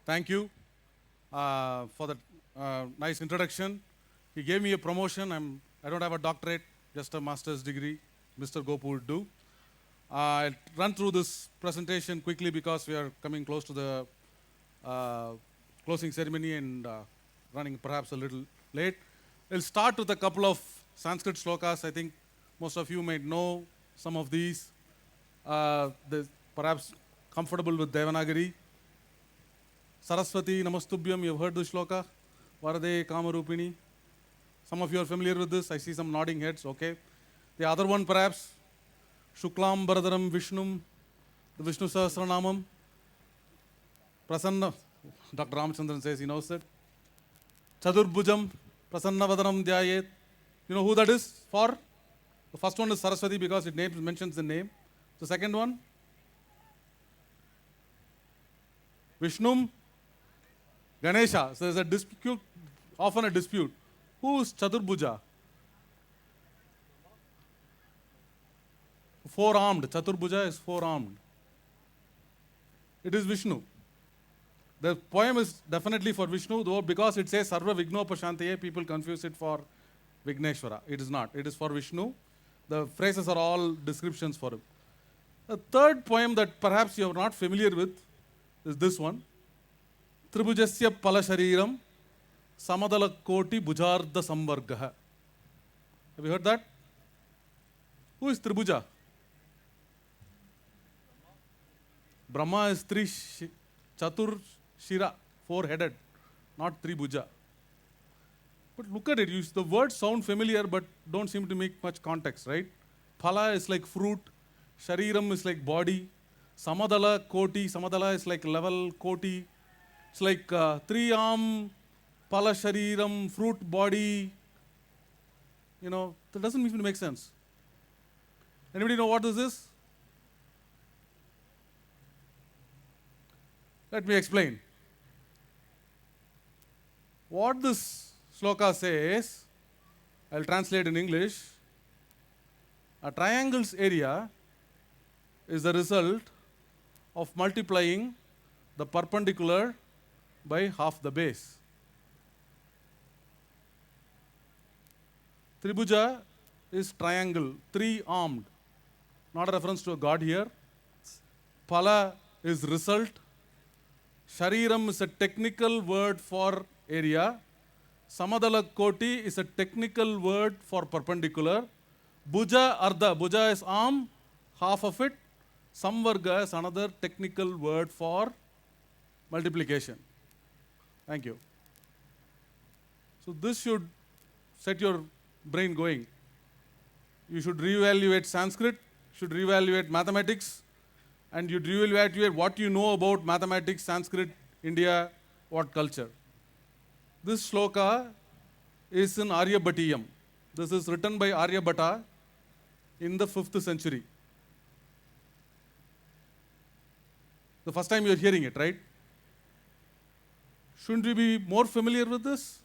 Thank you for that nice introduction. He gave me a promotion. I don't have a doctorate, just a master's degree. Mr. Gopu would do. I'll run through this presentation quickly because we are coming close to the closing ceremony and running perhaps a little late. I'll start with a couple of Sanskrit slokas. I think most of you might know some of these. Perhaps comfortable with Devanagari. Saraswati Namastubhyam, you've heard this shloka. Varade Kamarupini. Some of you are familiar with this. I see some nodding heads. Okay. The other one perhaps. Shuklam Baradaram Vishnum. The Vishnu Sahasranamam. Prasanna. Dr. Ramachandran says he knows it. Chadurbhujam. Prasanna Vadaram Dhyayet. You know who that is for? The first one is Saraswati because it mentions the name. The second one? Vishnum. Ganesha. So there's a dispute, often a dispute. Who is Chaturbhuja? Four-armed. Chaturbhuja is four-armed. It is Vishnu. The poem is definitely for Vishnu, though because it says Sarva Vignopashantaye, people confuse it for Vigneshwara. It is not. It is for Vishnu. The phrases are all descriptions for him. The third poem that perhaps you are not familiar with is this one. Tribhujasya Palashariram Samadala Koti Bhujarda Samvargaha. Have you heard that? Who is Tribhuja? Brahma is Chatur Shira, four-headed, not Tribhuja. But look at it, the words sound familiar but don't seem to make much context, right? Phala is like fruit, Shariram is like body, Samadala Koti, Samadala is like level, Koti. It's like three-arm, Phala Shariram, fruit body. You know, that doesn't even make sense. Anybody know what this is? Let me explain. What this sloka says, I'll translate in English. A triangle's area is the result of multiplying the perpendicular by half the base. Tribhuja is triangle, three-armed. Not a reference to a god here. Phala is result. Shariram is a technical word for area. Samadala Koti is a technical word for perpendicular. Bhuja Ardha, Bhuja is arm, half of it. Samvarga is another technical word for multiplication. Thank you. So this should set your brain going. You should reevaluate Sanskrit, should reevaluate mathematics, and you reevaluate what you know about mathematics, Sanskrit, India, what culture. This shloka is in Aryabhatiyam. This is written by Aryabhata in the 5th century. The first time you're hearing it, right? Shouldn't we be more familiar with this?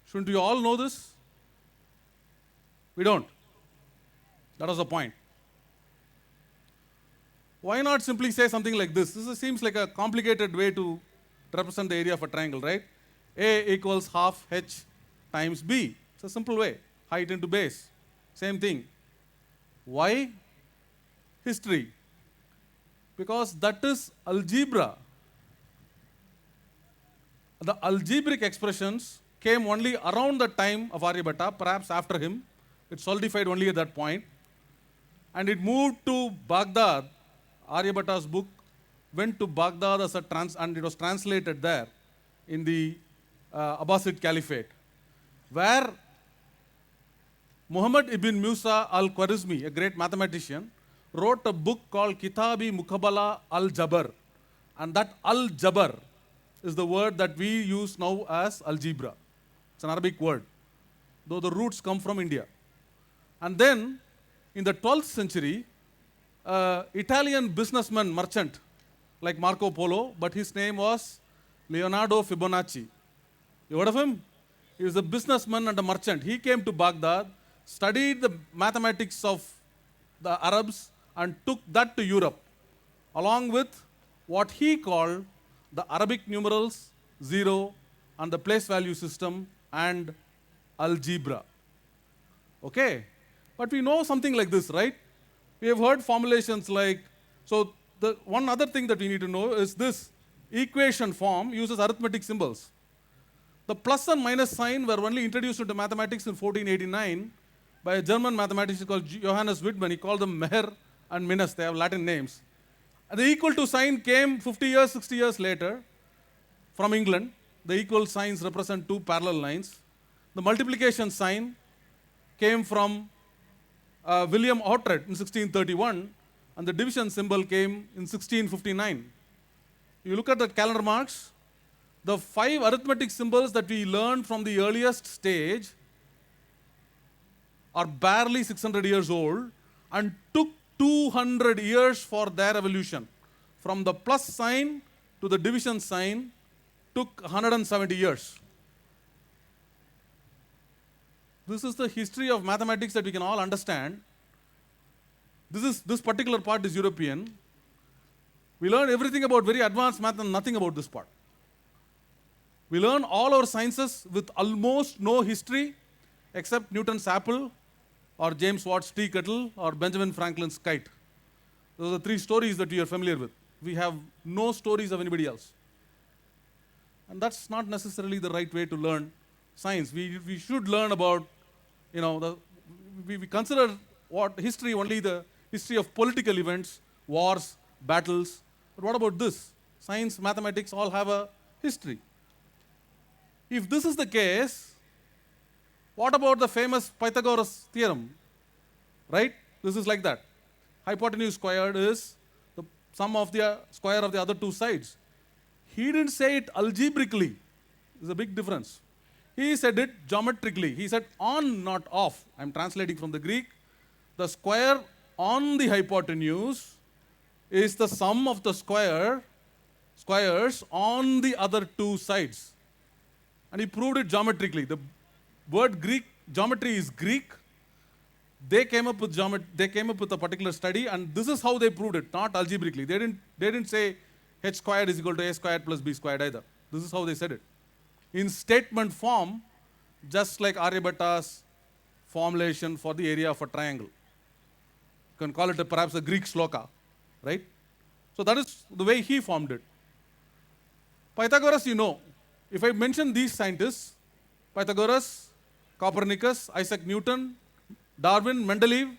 Shouldn't we all know this? We don't. That was the point. Why not simply say something like this? This seems like a complicated way to represent the area of a triangle, right? A equals half h times b. It's a simple way. Height into base. Same thing. Why? History. Because that is algebra. The algebraic expressions came only around the time of Aryabhata, perhaps after him. It solidified only at that point. And it moved to Baghdad. Aryabhata's book went to Baghdad and it was translated there in the Abbasid Caliphate, where Muhammad ibn Musa al-Khwarizmi, a great mathematician, wrote a book called Kitabi Mukabala al-Jabr. And that al-Jabr is the word that we use now as algebra. It's an Arabic word, though the roots come from India. And then, in the 12th century, Italian businessman, merchant, like Marco Polo, but his name was Leonardo Fibonacci. You heard of him? He was a businessman and a merchant. He came to Baghdad, studied the mathematics of the Arabs, and took that to Europe, along with what he called the Arabic numerals, zero, and the place value system, and algebra. Okay? But we know something like this, right? We have heard formulations like, so the one other thing that we need to know is this equation form uses arithmetic symbols. The plus and minus sign were only introduced into mathematics in 1489 by a German mathematician called Johannes Wittmann. He called them Meher and Minus. They have Latin names. And the equal to sign came 50 years, 60 years later from England. The equal signs represent two parallel lines. The multiplication sign came from William Oughtred in 1631, and the division symbol came in 1659. You look at the calendar marks, the 5 arithmetic symbols that we learned from the earliest stage are barely 600 years old and took 200 years for their evolution. From the plus sign to the division sign took 170 years. This is the history of mathematics that we can all understand. This particular part is European. We learn everything about very advanced math and nothing about this part. We learn all our sciences with almost no history except Newton's apple or James Watt's tea kettle or Benjamin Franklin's kite. Those are the 3 stories that we are familiar with. We have no stories of anybody else. And that's not necessarily the right way to learn science. We should learn about, we consider what history only the history of political events, wars, battles. But what about this? Science, mathematics all have a history. If this is the case, what about the famous Pythagoras theorem? Right? This is like that. Hypotenuse squared is the sum of the square of the other 2 sides. He didn't say it algebraically. There's a big difference. He said it geometrically. He said on, not off. I'm translating from the Greek. The square on the hypotenuse is the sum of the squares on the other 2 sides. And he proved it geometrically. The word geometry is Greek. They came up with a particular study, and this is how they proved it, not algebraically. They didn't say h squared is equal to a squared plus b squared either. This is how they said it. In statement form, just like Aryabhata's formulation for the area of a triangle. You can call it perhaps a Greek sloka, right? So that is the way he formed it. Pythagoras, if I mention these scientists, Pythagoras, Copernicus, Isaac Newton, Darwin, Mendeleev,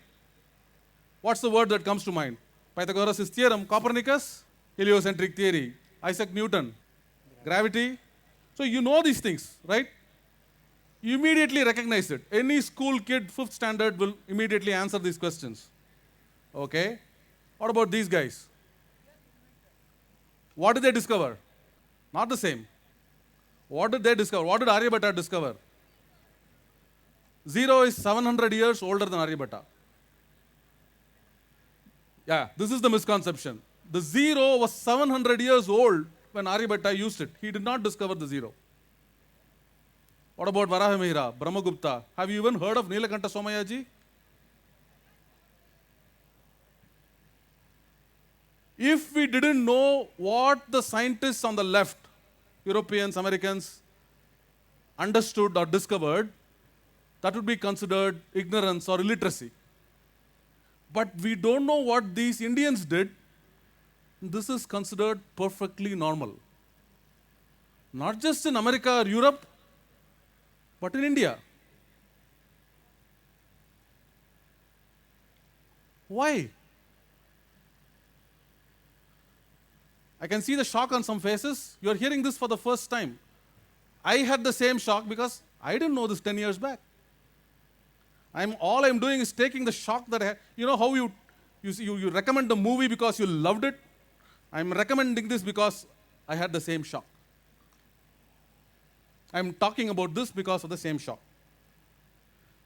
what's the word that comes to mind? Pythagoras' theorem, Copernicus, heliocentric theory, Isaac Newton, gravity. So you know these things, right? You immediately recognize it. Any school kid, 5th standard, will immediately answer these questions. Okay? What about these guys? What did they discover? Not the same. What did they discover? What did Aryabhata discover? 0 is 700 years older than Aryabhata. Yeah, this is the misconception. The 0 was 700 years old when Aryabhata used it. He did not discover the 0. What about Varahamihira, Brahmagupta? Have you even heard of Nilakanta Somayaji? If we didn't know what the scientists on the left, Europeans, Americans, understood or discovered, that would be considered ignorance or illiteracy. But we don't know what these Indians did. This is considered perfectly normal. Not just in America or Europe, but in India. Why? I can see the shock on some faces. You are hearing this for the first time. I had the same shock because I didn't know this 10 years back. All I'm doing is taking the shock that I had. You know how you recommend the movie because you loved it? I'm recommending this because I had the same shock. I'm talking about this because of the same shock.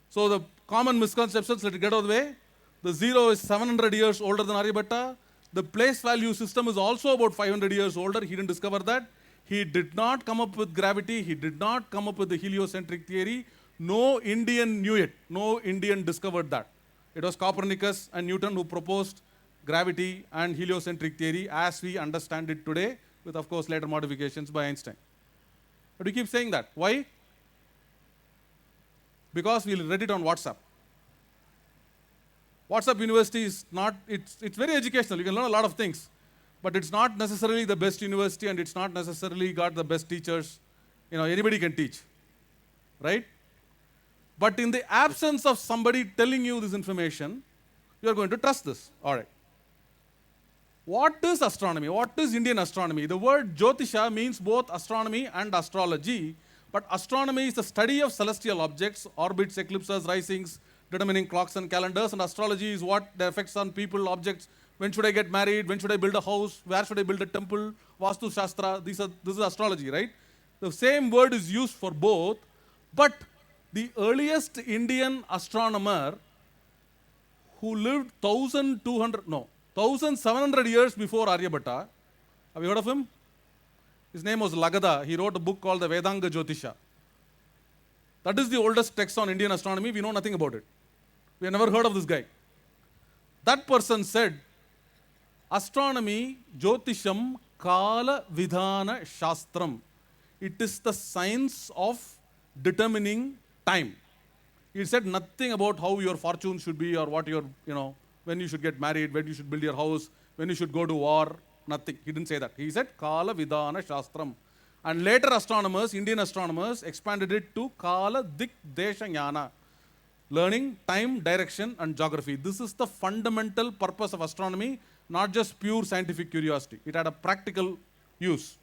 So the common misconceptions, let it get out of the way. The 0 is 700 years older than Aryabhata. The place value system is also about 500 years older. He didn't discover that. He did not come up with gravity. He did not come up with the heliocentric theory. No Indian knew it. No Indian discovered that. It was Copernicus and Newton who proposed gravity and heliocentric theory as we understand it today with, of course, later modifications by Einstein. But we keep saying that. Why? Because we read it on WhatsApp. WhatsApp University is not, it's very educational. You can learn a lot of things. But it's not necessarily the best university, and it's not necessarily got the best teachers. Anybody can teach. Right? But in the absence of somebody telling you this information, you are going to trust this. All right. What is astronomy? What is Indian astronomy? The word Jyotisha means both astronomy and astrology. But astronomy is the study of celestial objects, orbits, eclipses, risings, determining clocks and calendars. And astrology is what the effects on people, objects. When should I get married? When should I build a house? Where should I build a temple? Vastu Shastra. This is astrology, right? The same word is used for both. But the earliest Indian astronomer who lived 1,700 years before Aryabhatta, have you heard of him? His name was Lagada. He wrote a book called the Vedanga Jyotisha. That is the oldest text on Indian astronomy. We know nothing about it. We have never heard of this guy. That person said, astronomy, Jyotisham, Kala Vidhana Shastram. It is the science of determining time. He said nothing about how your fortune should be or what your, when you should get married, when you should build your house, when you should go to war. Nothing. He didn't say that. He said Kala Vidhana Shastram. And later astronomers, Indian astronomers, expanded it to Kala Dik Desha Jnana. Learning time, direction, and geography. This is the fundamental purpose of astronomy, not just pure scientific curiosity. It had a practical use.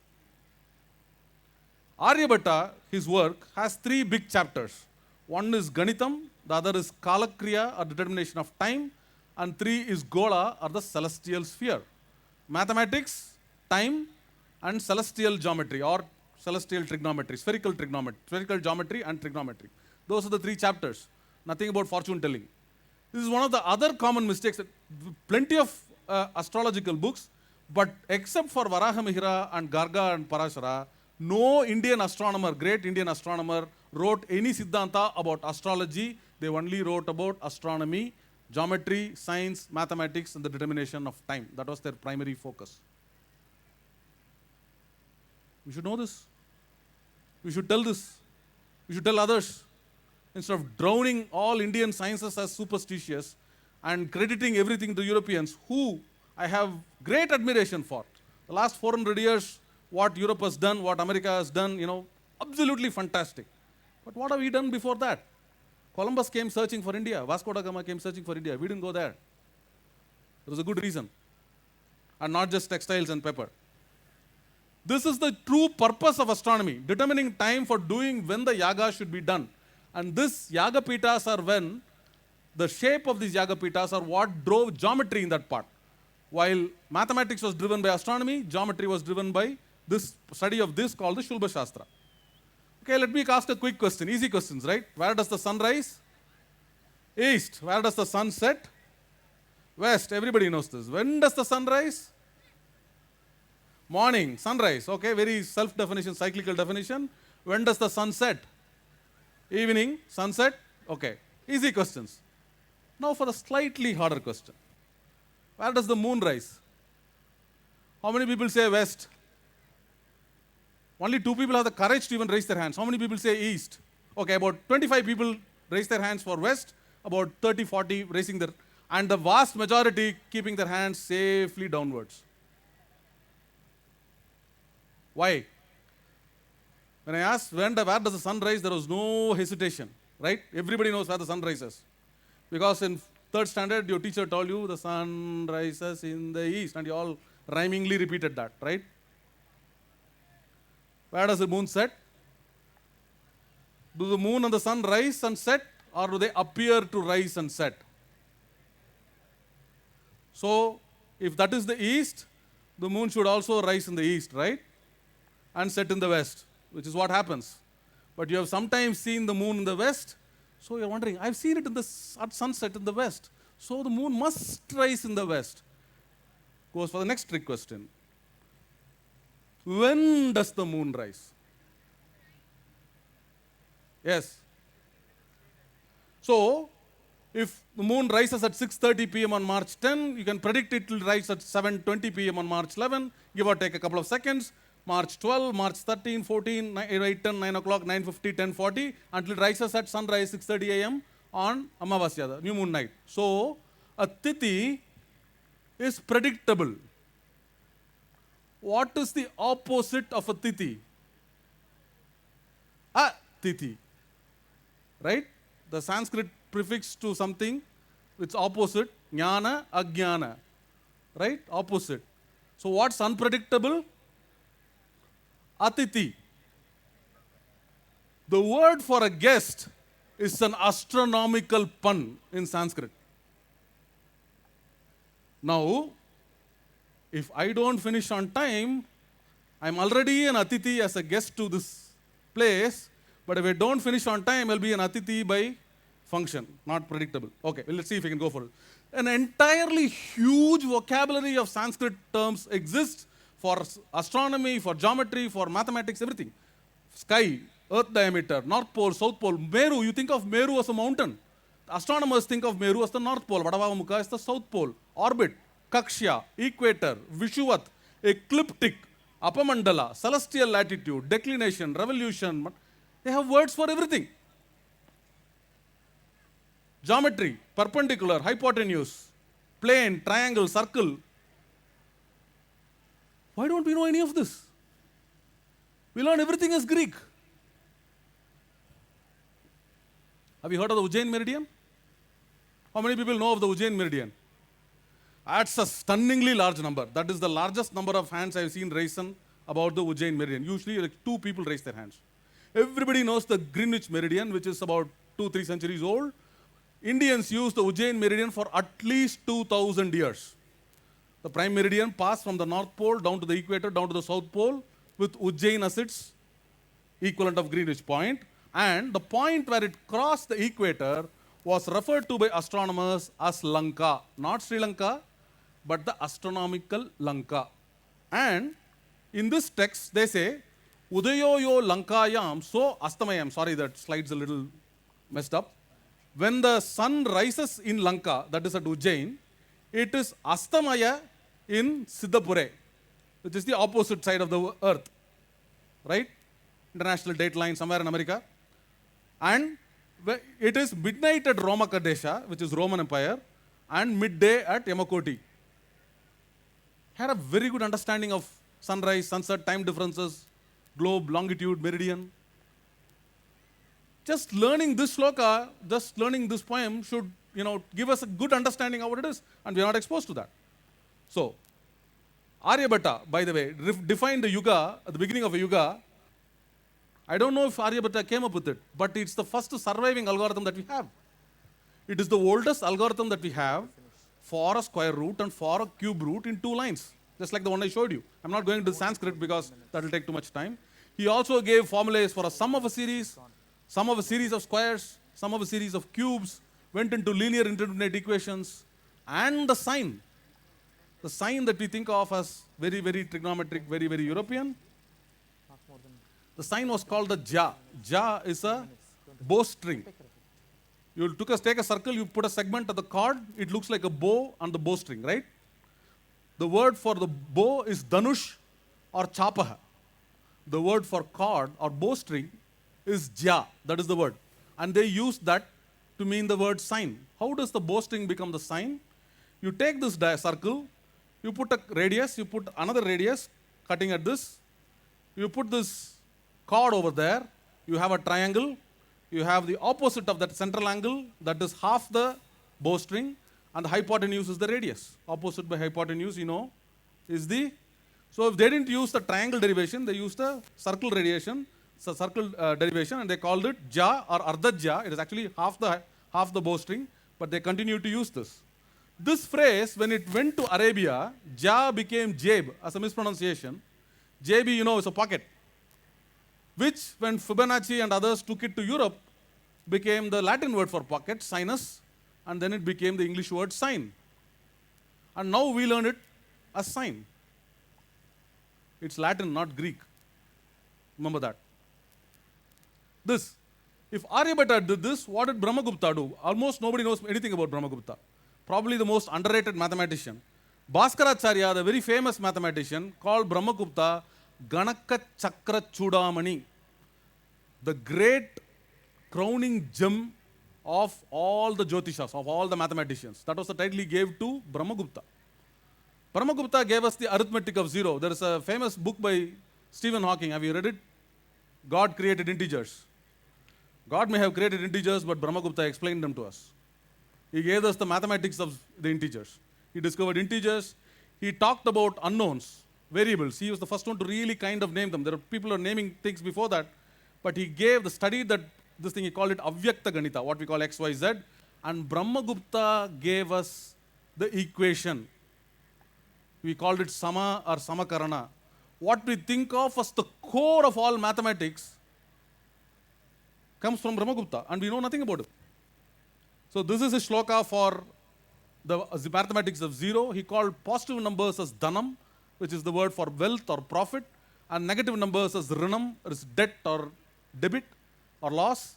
Aryabhatta, his work, has 3 big chapters. One is Ganitam, the other is Kalakriya, or determination of time, and 3 is Gola, or the celestial sphere. Mathematics, time, and celestial geometry, or celestial trigonometry, spherical geometry, and trigonometry. Those are the 3 chapters. Nothing about fortune telling. This is one of the other common mistakes. Plenty of astrological books, but except for Varahamihira and Garga and Parashara, no Indian astronomer, great Indian astronomer, wrote any Siddhanta about astrology. They only wrote about astronomy, geometry, science, mathematics, and the determination of time. That was their primary focus. We should know this. We should tell this. We should tell others. Instead of drowning all Indian sciences as superstitious and crediting everything to Europeans, who I have great admiration for. The last 400 years, what Europe has done, what America has done, absolutely fantastic. But what have we done before that? Columbus came searching for India. Vasco da Gama came searching for India. We didn't go there. There was a good reason. And not just textiles and pepper. This is the true purpose of astronomy, determining time for doing when the yaga should be done. And this yaga pitas are when the shape of these yaga pitas are what drove geometry in that part. While mathematics was driven by astronomy, geometry was driven by this study of this called the Shulba Shastra. Okay, let me ask a quick question. Easy questions, right? Where does the sun rise? East. Where does the sun set? West. Everybody knows this. When does the sun rise? Morning. Sunrise. Okay, very self-definition, cyclical definition. When does the sun set? Evening. Sunset. Okay. Easy questions. Now for a slightly harder question. Where does the moon rise? How many people say west? Only 2 people have the courage to even raise their hands. How many people say east? Okay, about 25 people raise their hands for west, about 30, 40 raising their, and the vast majority keeping their hands safely downwards. Why? When I asked where does the sun rise, there was no hesitation, right? Everybody knows where the sun rises. Because in 3rd standard, your teacher told you the sun rises in the east, and you all rhymingly repeated that, right? Where does the moon set? Do the moon and the sun rise and set, or do they appear to rise and set? So, if that is the east, the moon should also rise in the east, right? And set in the west, which is what happens. But you have sometimes seen the moon in the west, so you're wondering, I've seen it at sunset in the west, so the moon must rise in the west. Goes for the next trick question. When does the moon rise? Yes. So, If the moon rises at 6:30 p.m. on March 10, you can predict it will rise at 7:20 p.m. on March 11, give or take a couple of seconds. March 12, March 13, 14, 8, 10, 9 o'clock, 9:50, 10:40, until it rises at sunrise 6:30 a.m. on Amavasya, the new moon night. So, a tithi is predictable. What is the opposite of a tithi? A tithi. Right? The Sanskrit prefix to something, its opposite, jnana, ajnana. Right? Opposite. So what's unpredictable? Atithi. The word for a guest is an astronomical pun in Sanskrit. Now, if I don't finish on time, I'm already an atithi as a guest to this place, but if I don't finish on time, I'll be an atithi by function, not predictable. Okay, well, let's see if we can go for it. An entirely huge vocabulary of Sanskrit terms exists for astronomy, for geometry, for mathematics, everything. Sky, earth diameter, north pole, south pole, Meru, you think of Meru as a mountain. Astronomers think of Meru as the north pole, Vadavamukha as the south pole. Orbit, Kakshya, equator, Vishuvat, ecliptic, Apamandala, celestial latitude, declination, revolution. They have words for everything. Geometry, perpendicular, hypotenuse, plane, triangle, circle. Why don't we know any of this? We learn everything as Greek. Have you heard of the Ujjain meridian? How many people know of the Ujjain meridian? That's a stunningly large number. That is the largest number of hands I've seen raised about the Ujjain meridian. Usually like 2 people raise their hands. Everybody knows the Greenwich meridian, which is about 2-3 centuries old. Indians use the Ujjain meridian for at least 2000 years. The prime meridian passed from the North Pole down to the equator, down to the South Pole, with Ujjain as its equivalent of Greenwich point. And the point where it crossed the equator was referred to by astronomers as Lanka. Not Sri Lanka, but the astronomical Lanka. And in this text, they say, Udayoyo Lankayam, so Astamayam. Sorry, that slide's a little messed up. When the sun rises in Lanka, that is at Ujjain, it is Astamaya in Siddhapure, which is the opposite side of the earth. Right? International date line somewhere in America. And it is midnight at Romakadesha, which is Roman Empire, and midday at Yamakoti. Had a very good understanding of sunrise, sunset, time differences, globe, longitude, meridian. Just learning this sloka, just learning this poem should, give us a good understanding of what it is, and we are not exposed to that. So, Aryabhatta, by the way, defined the yuga, at the beginning of a yuga. I don't know if Aryabhatta came up with it, but it's the first surviving algorithm that we have. It is the oldest algorithm that we have for a square root and for a cube root in 2 lines, just like the one I showed you. I'm not going to Sanskrit because that will take too much time. He also gave formulas for a sum of a series of squares, sum of a series of cubes, went into linear indeterminate equations, and the sign. The sign that we think of as very, very trigonometric, very, very European. The sign was called the Ja. Ja is a bowstring. You take a circle, you put a segment of the chord, it looks like a bow on the bowstring, right? The word for the bow is Danush or Chapaha. The word for chord or bowstring is Ja. That is the word. And they use that to mean the word sign. How does the bowstring become the sign? You take this circle, you put a radius, you put another radius cutting at this, you put this chord over there, you have a triangle, you have the opposite of that central angle, that is half the bowstring, and the hypotenuse is the radius. Opposite by hypotenuse, is the... So if they didn't use the triangle derivation, they used the circle derivation, and they called it Ja or Ardha Ja. It is actually half the bowstring, but they continue to use this. This phrase, when it went to Arabia, Ja became Jeb as a mispronunciation. JB, is a pocket, which when Fibonacci and others took it to Europe, became the Latin word for pocket, sinus, and then it became the English word sign. And now we learn it as sign. It's Latin, not Greek. Remember that. This, If Aryabhatta did this, what did Brahmagupta do? Almost nobody knows anything about Brahmagupta. Probably the most underrated mathematician. Bhaskaracharya, the very famous mathematician, called Brahmagupta Ganaka Chakra Chudamani, the great crowning gem of all the Jyotishas, of all the mathematicians. That was the title he gave to Brahmagupta. Brahmagupta gave us the arithmetic of zero. There is a famous book by Stephen Hawking. Have you read it? God created integers. God may have created integers, but Brahmagupta explained them to us. He gave us the mathematics of the integers. He discovered integers. He talked about unknowns, variables. He was the first one to really kind of name them. There are people who are naming things before that, but he gave the study that this thing, he called it Avyakta Ganita, what we call X, Y, Z. And Brahmagupta gave us the equation. We called it Sama or Samakarana. What we think of as the core of all mathematics comes from Brahmagupta, and we know nothing about it. So this is a shloka for the mathematics of zero. He called positive numbers as dhanam, which is the word for wealth or profit, and negative numbers as rinam, is debt or debit or loss.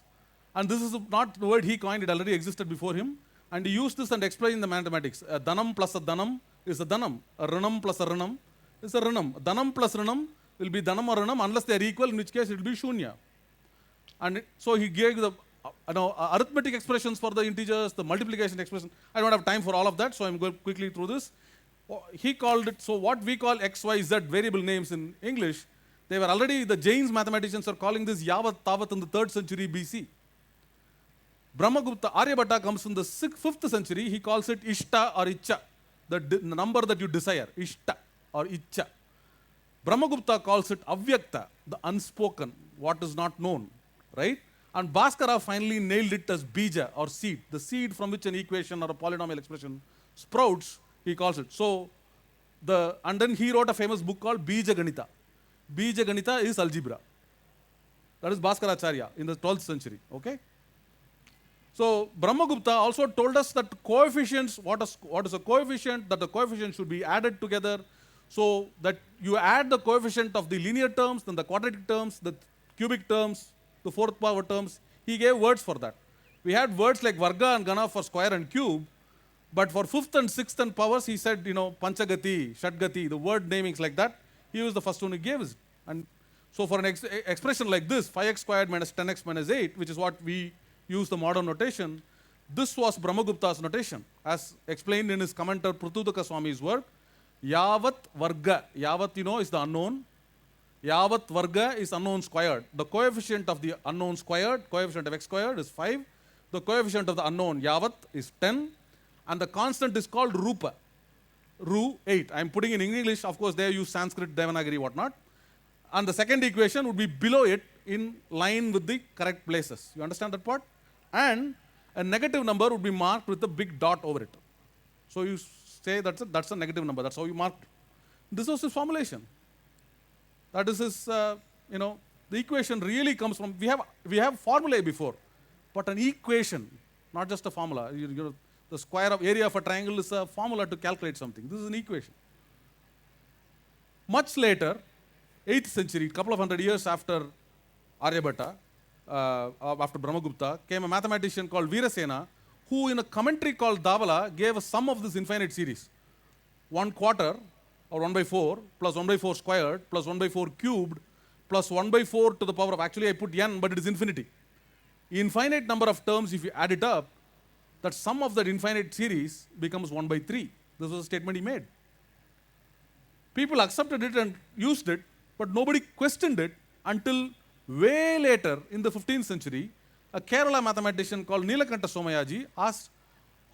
And this is not the word he coined, it already existed before him. And he used this and explained the mathematics. A dhanam plus a dhanam is a dhanam. A rinam plus a rinam is a rinam. Dhanam plus rinam will be dhanam or rinam unless they are equal, in which case it will be shunya. And so he gave the arithmetic expressions for the integers, the multiplication expression. I don't have time for all of that, so I'm going quickly through this. He called it, so what we call X, Y, Z variable names in English, they were already, the Jains mathematicians are calling this Yavat Tavat in the 3rd century BC. Brahmagupta, Aryabhatta comes from the 5th century. He calls it Ishta or Icha, the number that you desire, Ishta or Icha. Brahmagupta calls it Avyakta, the unspoken, what is not known, right? And Bhaskara finally nailed it as Bija or seed, the seed from which an equation or a polynomial expression sprouts, he calls it. So, and then he wrote a famous book called Bija Ganita. Bija Ganita is algebra. That is Bhaskaracharya in the 12th century, okay? So, Brahmagupta also told us that coefficients, what is a coefficient, that the coefficient should be added together, so that you add the coefficient of the linear terms, then the quadratic terms, the cubic terms, the 4th power terms. He gave words for that. We had words like Varga and Gana for square and cube, but for 5th and 6th and powers, he said, Panchagati, Shadgati, the word namings like that, he was the first one who gave us. And so for an expression like this, 5x squared minus 10x minus 8, which is what we use the modern notation, this was Brahmagupta's notation, as explained in his commentator Prutudaka Swami's work. Yavat Varga, Yavat, is the unknown. Yavat Varga is unknown squared. The coefficient of the unknown squared, coefficient of x squared is 5. The coefficient of the unknown, Yavat, is 10. And the constant is called Rupa, Ru 8. I'm putting in English, of course, they use Sanskrit, Devanagari, whatnot. And the second equation would be below it in line with the correct places. You understand that part? And a negative number would be marked with a big dot over it. So you say that's a negative number. That's how you mark it. This was his formulation. That is his, the equation really comes from, we have formulae before, but an equation, not just a formula. The square of area of a triangle is a formula to calculate something. This is an equation. Much later, 8th century, couple of hundred years after Aryabhatta, after Brahmagupta, came a mathematician called Veerasena, who in a commentary called Davala gave a sum of this infinite series. 1/4 or 1/4 plus 1/4 squared plus 1/4 cubed plus 1/4 to the power of, actually I put n, but it is infinity. Infinite number of terms, if you add it up, that sum of that infinite series becomes 1/3. This was a statement he made. People accepted it and used it, but nobody questioned it until way later in the 15th century. A Kerala mathematician called Nilakanta Somayaji asked,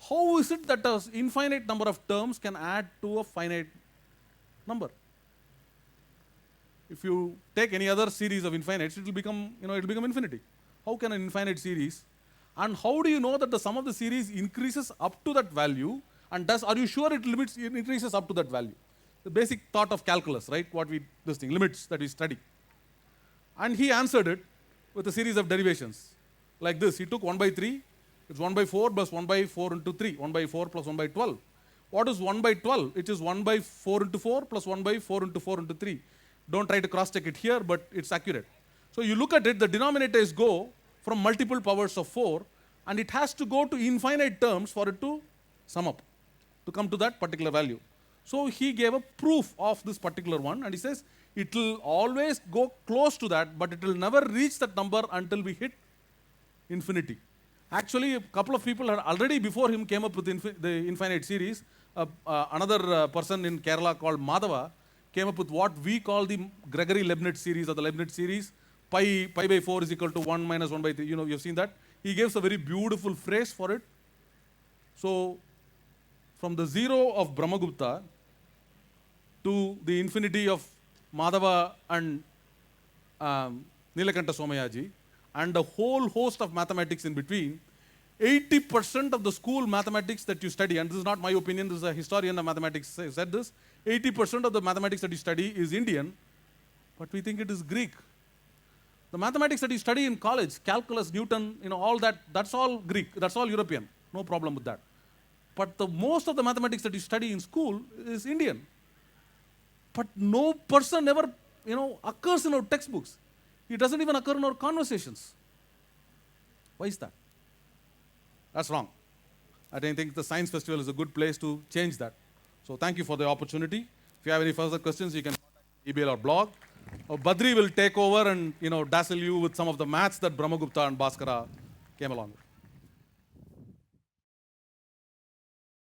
how is it that an infinite number of terms can add to a finite number? If you take any other series of infinites, it will become, infinity. How can an infinite series? And how do you know that the sum of the series increases up to that value? And are you sure it increases up to that value? The basic thought of calculus, right? Limits that we study. And he answered it with a series of derivations. Like this, he took 1/3, it's 1/4 plus 1/4 into 3, 1/4 plus 1/12. What is 1/12? It is 1/4 into 4 plus 1/4 into 4 into 3. Don't try to cross-check it here, but it's accurate. So you look at it, the denominator is go from multiple powers of 4, and it has to go to infinite terms for it to sum up, to come to that particular value. So he gave a proof of this particular one, and he says it will always go close to that, but it will never reach that number until we hit infinity. Actually, a couple of people had already before him came up with the infinite series. Another person in Kerala called Madhava came up with what we call the Gregory Leibniz series, or the Leibniz series. Pi by 4 is equal to 1 minus 1 by 3. You know, you've seen that. He gives a very beautiful phrase for it. So, from the zero of Brahmagupta to the infinity of Madhava and Nilakanta Somayaji, and a whole host of mathematics in between, 80% of the school mathematics that you study, and this is not my opinion, this is a historian of mathematics said this, 80% of the mathematics that you study is Indian, but we think it is Greek. The mathematics that you study in college, calculus, Newton, all that, that's all Greek, that's all European, no problem with that. But the most of the mathematics that you study in school is Indian. But no person ever, occurs in our textbooks. It doesn't even occur in our conversations. Why is that? That's wrong. I think the Science Festival is a good place to change that. So thank you for the opportunity. If you have any further questions, you can contact email or blog. Badri will take over and dazzle you with some of the maths that Brahmagupta and Bhaskara came along with.